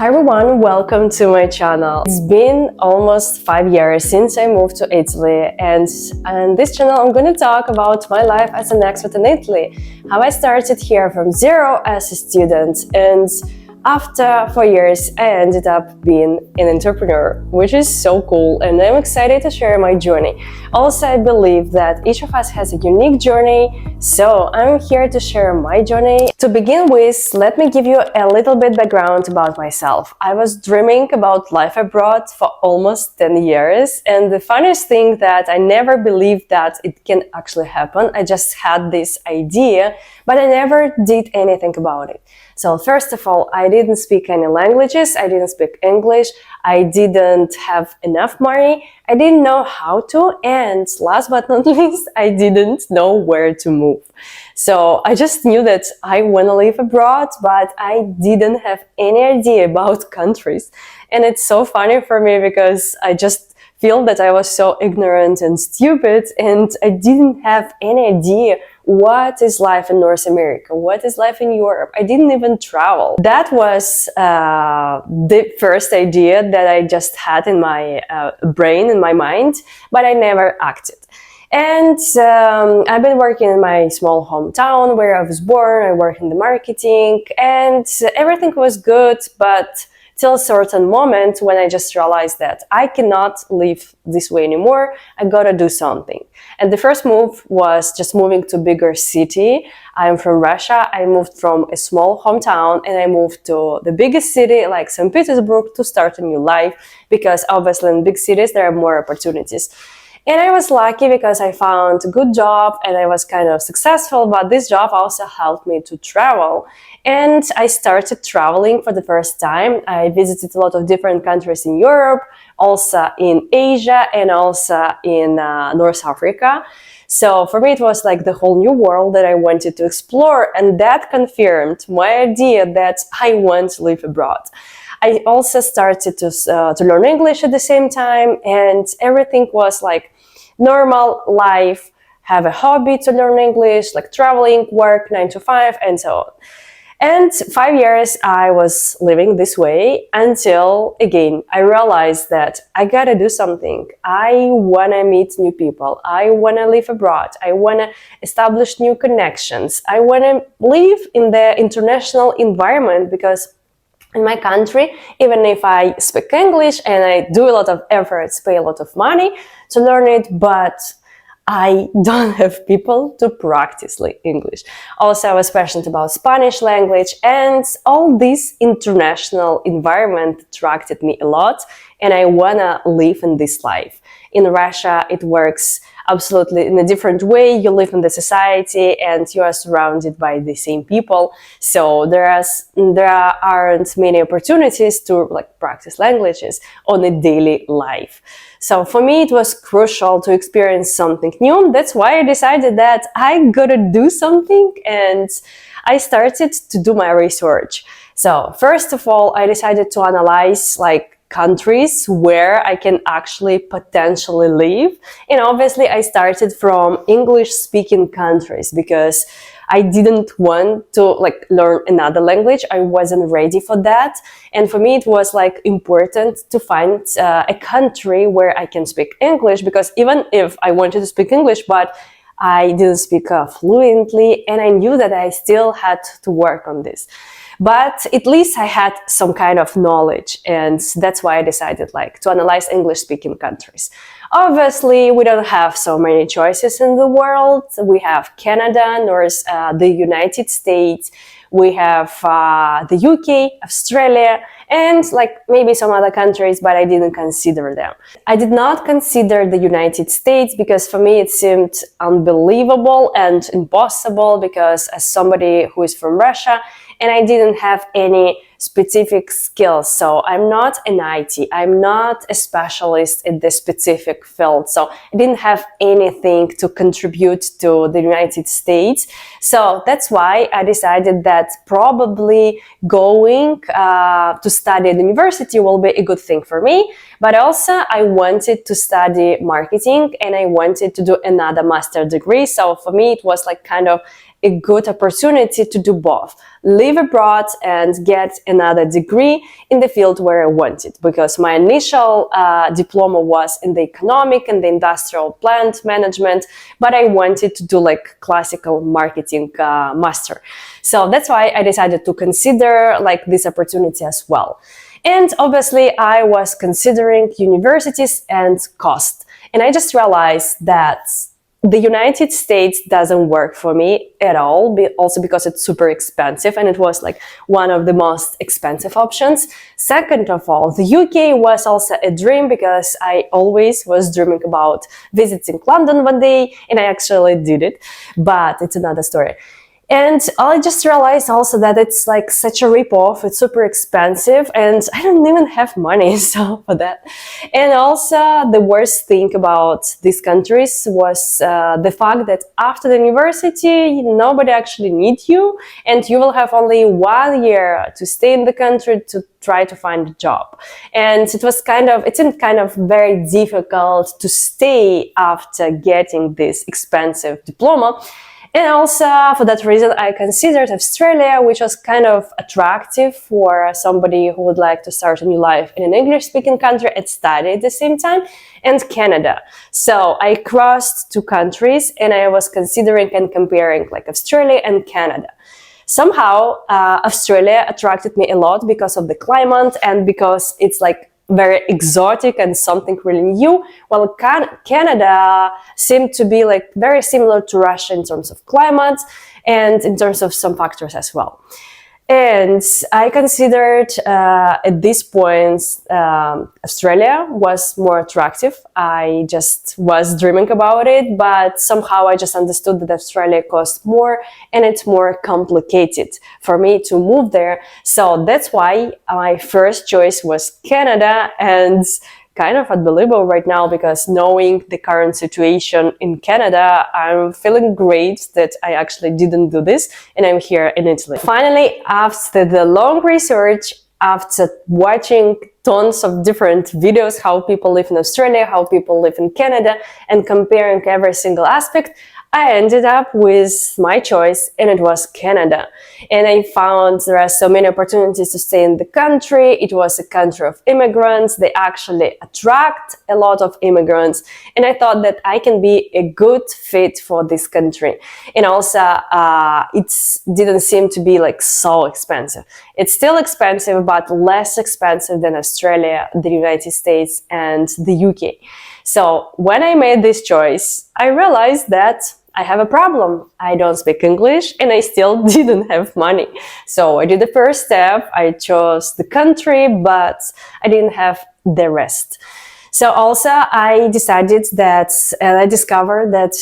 Hi everyone, welcome to my channel. It's been almost 5 years since I moved to Italy, and on this channel I'm going to talk about my life as an expat in Italy, how I started here from zero as a student, and after 4 years I ended up being an entrepreneur, which is so cool, and I'm excited to share my journey. Also, I believe that each of us has a unique journey, so I'm here to share my journey. To begin with, let me give you a little bit background about myself. I was dreaming about life abroad for almost 10 years, and the funniest thing that I never believed that it can actually happen. I just had this idea, but I never did anything about it. So first of all, I didn't speak any languages, I didn't speak English, I didn't have enough money, I didn't know how to, and last but not least, I didn't know where to move. So I just knew that I want to live abroad, but I didn't have any idea about countries. And it's so funny for me because I just feel that I was so ignorant and stupid, and I didn't have any idea what is life in North America, what is life in Europe. I didn't even travel. That was the first idea that I just had in my brain, in my mind, but I never acted. And I've been working in my small hometown where I was born. I work in the marketing, and everything was good, but till a certain moment when I just realized that I cannot live this way anymore, I gotta do something. And the first move was just moving to a bigger city. I'm from Russia. I moved from a small hometown and I moved to the biggest city like St. Petersburg to start a new life, because obviously in big cities there are more opportunities. And I was lucky because I found a good job and I was kind of successful, but this job also helped me to travel. And I started traveling for the first time. I visited a lot of different countries in Europe, also in Asia, and also in North Africa. So for me, it was like the whole new world that I wanted to explore, and that confirmed my idea that I want to live abroad. I also started to learn English at the same time, and everything was like normal life, have a hobby to learn English, like traveling, work 9 to 5, and so on. And 5 years I was living this way until, again, I realized that I gotta do something. I wanna meet new people. I wanna live abroad. I wanna establish new connections. I wanna live in the international environment, because in my country, even if I speak English and I do a lot of efforts, pay a lot of money to learn it, but I don't have people to practice English. Also, I was passionate about Spanish language, and all this international environment attracted me a lot, and I wanna live in this life. In Russia, it works absolutely in a different way. You live in the society and you are surrounded by the same people, so there aren't many opportunities to practice languages on a daily life. So for me, it was crucial to experience something new. That's why I decided that I gotta do something, and I started to do my research. So first of all, I decided to analyze countries where I can actually potentially live. And obviously I started from English-speaking countries because I didn't want to learn another language. I wasn't ready for that. And for me, it was important to find a country where I can speak English, because even if I wanted to speak English, but I didn't speak fluently, and I knew that I still had to work on this. But at least I had some kind of knowledge, and that's why I decided to analyze English-speaking countries. Obviously, we don't have so many choices in the world. We have Canada, the United States, we have the UK, Australia, and maybe some other countries, but I didn't consider them. I did not consider the United States because for me it seemed unbelievable and impossible, because as somebody who is from Russia, and I didn't have any specific skills. So I'm not an IT, I'm not a specialist in this specific field. So I didn't have anything to contribute to the United States. So that's why I decided that probably going to study at the university will be a good thing for me. But also I wanted to study marketing and I wanted to do another master degree. So for me, it was kind of a good opportunity to do both, live abroad and get another degree in the field where I wanted, because my initial diploma was in the economic and the industrial plant management, but I wanted to do like classical marketing master. So that's why I decided to consider like this opportunity as well. And obviously I was considering universities and cost. And I just realized that the United States doesn't work for me at all, also because it's super expensive, and it was like one of the most expensive options. Second of all, the UK was also a dream, because I always was dreaming about visiting London one day, and I actually did it, but it's another story. And I just realized also that it's like such a rip-off, it's super expensive, and I don't even have money so for that. And also the worst thing about these countries was the fact that after the university, nobody actually needs you, and you will have only 1 year to stay in the country to try to find a job. And it seemed kind of very difficult to stay after getting this expensive diploma. And also, for that reason, I considered Australia, which was kind of attractive for somebody who would like to start a new life in an English-speaking country and study at the same time, and Canada. So I crossed two countries, and I was considering and comparing like Australia and Canada. Somehow, Australia attracted me a lot because of the climate and because it's like very exotic and something really new, while Canada seemed to be like very similar to Russia in terms of climate and in terms of some factors as well. And I considered at this point Australia was more attractive. I just was dreaming about it, but somehow I just understood that Australia costs more and it's more complicated for me to move there. So that's why my first choice was Canada, and kind of unbelievable right now, because knowing the current situation in Canada, I'm feeling great that I actually didn't do this and I'm here in Italy. Finally, after the long research, after watching tons of different videos, how people live in Australia, how people live in Canada, and comparing every single aspect, I ended up with my choice, and it was Canada. And I found there are so many opportunities to stay in the country. It was a country of immigrants. They actually attract a lot of immigrants. And I thought that I can be a good fit for this country. And also, it didn't seem to be like so expensive. It's still expensive, but less expensive than Australia, the United States, and the UK. So when I made this choice, I realized that I have a problem. I don't speak English and I still didn't have money. So I did the first step. I chose the country, but I didn't have the rest. So also I decided that, and I discovered that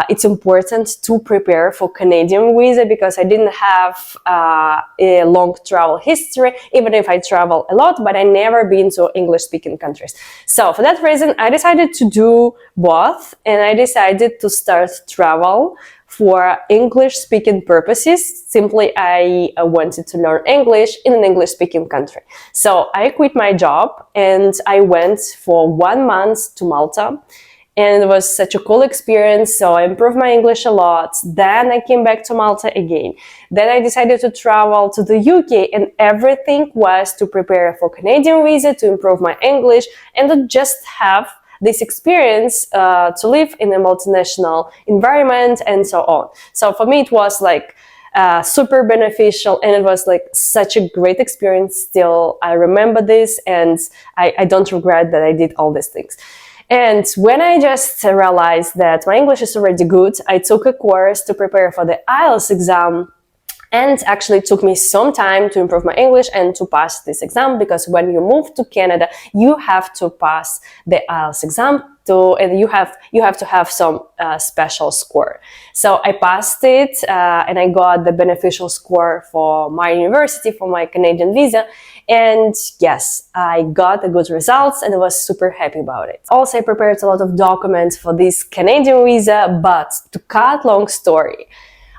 it's important to prepare for Canadian visa, because I didn't have a long travel history, even if I travel a lot, but I never been to English-speaking countries. So for that reason, I decided to do both, and I decided to start travel for English-speaking purposes. Simply, I wanted to learn English in an English-speaking country. So I quit my job and I went for 1 month to Malta. And it was such a cool experience, so I improved my English a lot. Then I came back to Malta again. Then I decided to travel to the UK, and everything was to prepare for Canadian visa, to improve my English, and to just have this experience to live in a multinational environment and so on. So for me, it was like super beneficial, and it was like such a great experience. Still, I remember this, and I don't regret that I did all these things. And when I just realized that my English is already good, I took a course to prepare for the IELTS exam. And actually it took me some time to improve my English and to pass this exam, because when you move to Canada, you have to pass the IELTS exam and you have to have some special score. So I passed it and I got the beneficial score for my university, for my Canadian visa. And yes, I got the good results and I was super happy about it. Also, I prepared a lot of documents for this Canadian visa, but to cut long story,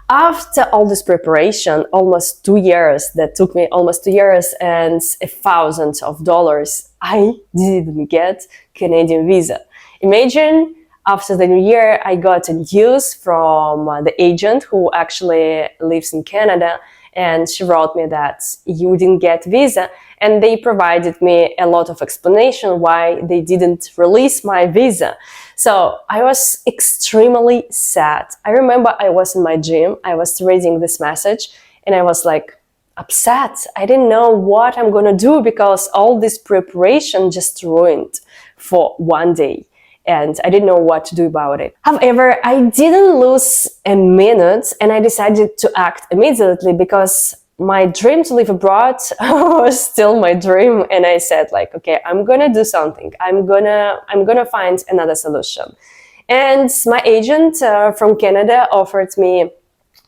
after all this preparation, almost 2 years, that took me almost 2 years and $1,000, I didn't get Canadian visa. Imagine after the new year, I got a news from the agent who actually lives in Canada, and she wrote me that you didn't get visa, and they provided me a lot of explanation why they didn't release my visa. So I was extremely sad. I remember I was in my gym, I was reading this message, and I was like upset. I didn't know what I'm gonna do because all this preparation just ruined for one day. And I didn't know what to do about it. However, I didn't lose a minute, and I decided to act immediately because my dream to live abroad was still my dream. And I said like, okay, I'm gonna do something. I'm gonna find another solution. And my agent from Canada offered me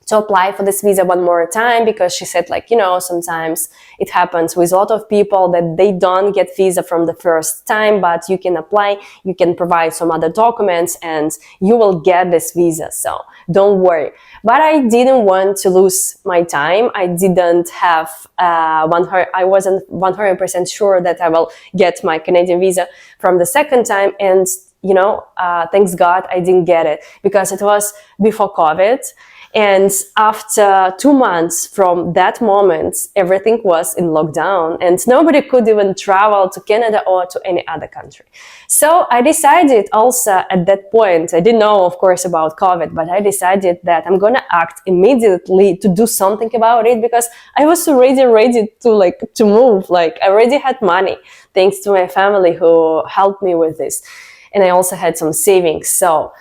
to apply for this visa one more time, because she said like, sometimes it happens with a lot of people that they don't get visa from the first time, but you can apply, you can provide some other documents, and you will get this visa. So don't worry. But I didn't want to lose my time. I didn't have I wasn't 100% sure that I will get my Canadian visa from the second time. And thanks God I didn't get it, because it was before COVID. And after 2 months from that moment, everything was in lockdown and nobody could even travel to Canada or to any other country. So I decided also at that point, I didn't know, of course, about COVID, but I decided that I'm gonna act immediately to do something about it, because I was already ready to move. Like, I already had money, thanks to my family who helped me with this. And I also had some savings. So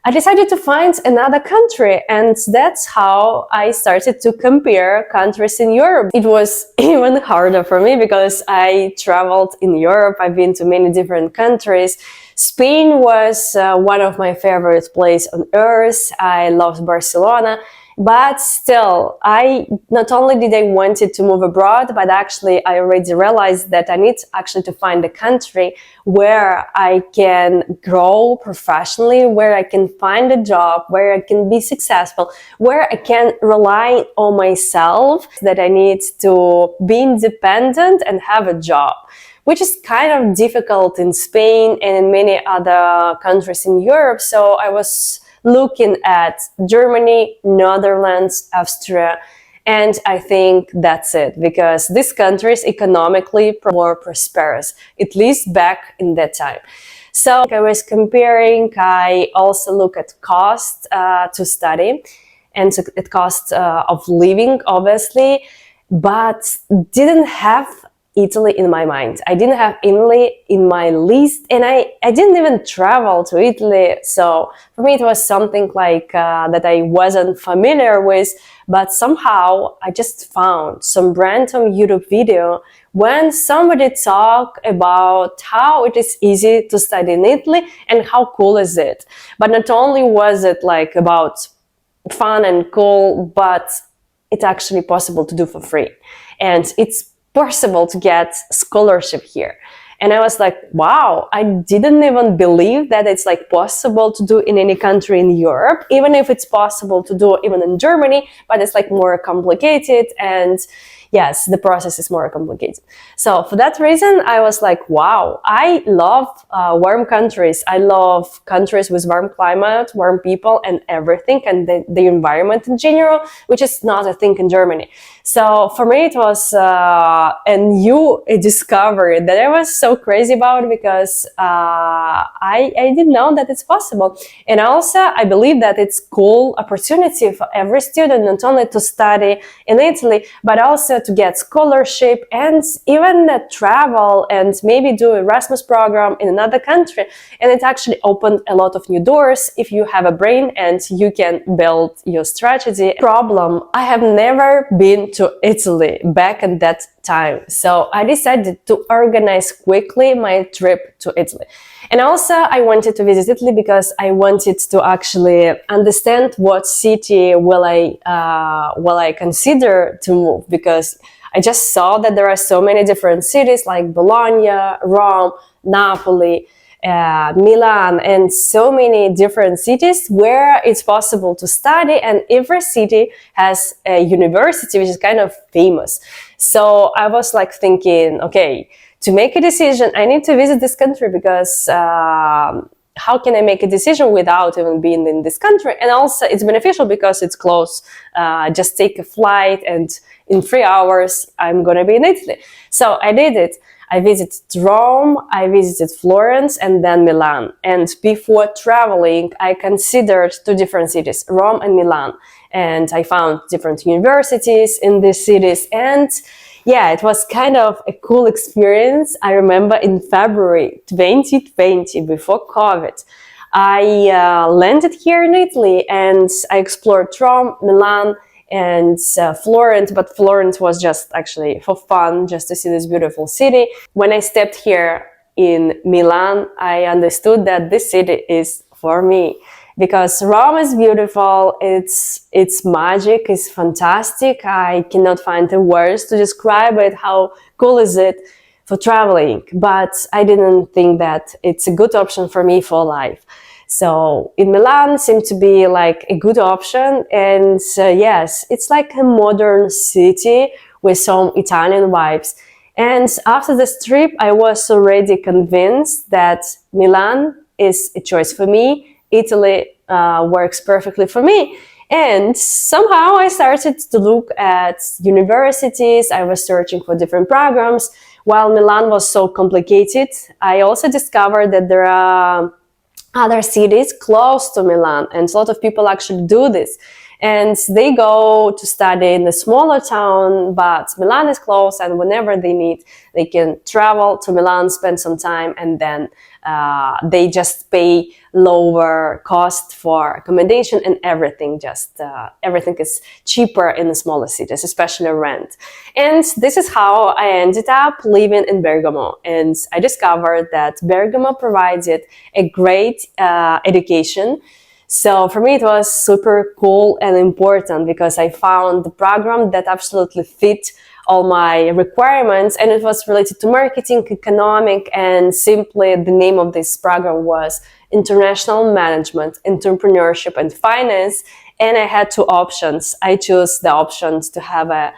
I decided to find another country, and that's how I started to compare countries in Europe. It was even harder for me because I traveled in Europe. I've been to many different countries. Spain was one of my favorite places on earth. I loved Barcelona. But still, not only did I wanted to move abroad, but actually I already realized that I need actually to find a country where I can grow professionally, where I can find a job, where I can be successful, where I can rely on myself, that I need to be independent and have a job, which is kind of difficult in Spain and in many other countries in Europe. So I was looking at Germany, Netherlands, Austria, and I think that's it, because these countries economically more prosperous, at least back in that time. So I was comparing. I also look at cost to study and at cost of living, obviously, but didn't have Italy in my mind. I didn't have Italy in my list, and I didn't even travel to Italy. So for me, it was something like that I wasn't familiar with, but somehow I just found some random YouTube video when somebody talked about how it is easy to study in Italy and how cool is it. But not only was it like about fun and cool, but it's actually possible to do for free. And it's possible to get scholarship here. And I was like, wow, I didn't even believe that it's like possible to do in any country in Europe, even if it's possible to do even in Germany, but it's like more complicated. And yes, the process is more complicated. So for that reason, I was like, wow, I love warm countries. I love countries with warm climate, warm people and everything, and the environment in general, which is not a thing in Germany. So for me, it was a new discovery that I was so crazy about, because I didn't know that it's possible. And also, I believe that it's cool opportunity for every student, not only to study in Italy, but also to get scholarship and even travel and maybe do Erasmus program in another country. And it actually opened a lot of new doors if you have a brain and you can build your strategy. Problem, I have never been to Italy back at that time. So I decided to organize quickly my trip to Italy. And also I wanted to visit Italy because I wanted to actually understand what city will I consider to move, because I just saw that there are so many different cities like Bologna, Rome, Napoli, Milan, and so many different cities where it's possible to study, and every city has a university which is kind of famous. So I was like thinking, okay, to make a decision, I need to visit this country because how can I make a decision without even being in this country? And also it's beneficial because it's close. Just take a flight and in 3 hours, I'm going to be in Italy. So I did it. I visited Rome, I visited Florence, and then Milan. And before traveling, I considered 2 different cities, Rome and Milan. And I found different universities in these cities. And yeah, it was kind of a cool experience. I remember in February 2020, before COVID, I landed here in Italy and I explored Rome, Milan, and Florence, but Florence was just actually for fun, just to see this beautiful city. When I stepped here in Milan, I understood that this city is for me, because Rome is beautiful, it's magic, it's fantastic. I cannot find the words to describe it, how cool is it for traveling, but I didn't think that it's a good option for me for life. So in Milan seemed to be like a good option, and yes, it's like a modern city with some Italian vibes. And after this trip, I was already convinced that Milan is a choice for me. Italy works perfectly for me. And somehow I started to look at universities. I was searching for different programs. While Milan was so complicated, I also discovered that there are other cities close to Milan, and a lot of people actually do this. And they go to study in a smaller town, but Milan is close, and whenever they need, they can travel to Milan, spend some time, and then they just pay lower cost for accommodation and everything. Everything is cheaper in the smaller cities, especially rent. And this is how I ended up living in Bergamo. And I discovered that Bergamo provided a great education. So for me, it was super cool and important because I found the program that absolutely fit all my requirements, and it was related to marketing, economic, and simply the name of this program was International Management, Entrepreneurship, and Finance. And I had 2 options. I chose the options to have a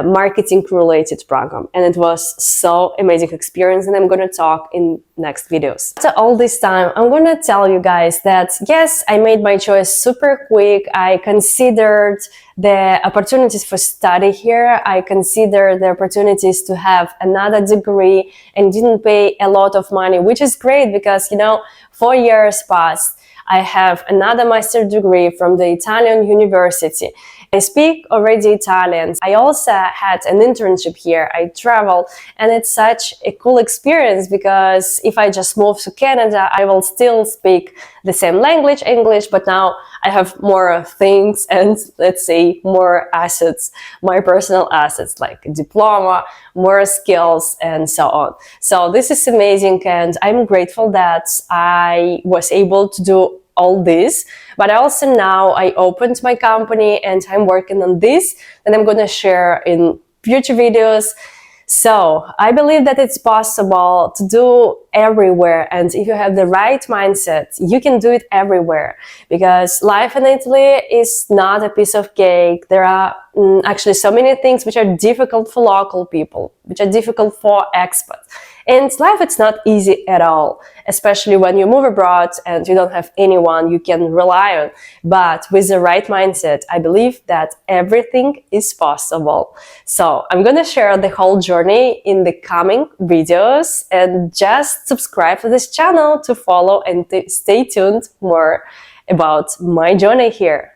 marketing related program, and it was so amazing experience, and I'm going to talk in next videos. After all this time, I'm going to tell you guys that yes, I made my choice super quick. I considered the opportunities for study here. I considered the opportunities to have another degree and didn't pay a lot of money, which is great because, you know, 4 years passed. I have another master's degree from the Italian university. I speak already Italian. I also had an internship here. I travel, and it's such a cool experience because if I just move to Canada, I will still speak the same language, English, but now I have more things and, let's say, more assets, my personal assets like diploma, more skills, and so on. So this is amazing, and I'm grateful that I was able to do all this. But also now I opened my company and I'm working on this, and I'm going to share in future videos. So I believe that it's possible to do everywhere, and if you have the right mindset, you can do it everywhere, because life in Italy is not a piece of cake. There are actually so many things which are difficult for local people, which are difficult for expats. And life, it's not easy at all, especially when you move abroad and you don't have anyone you can rely on. But with the right mindset, I believe that everything is possible. So I'm going to share the whole journey in the coming videos, and just subscribe to this channel to follow and stay tuned more about my journey here.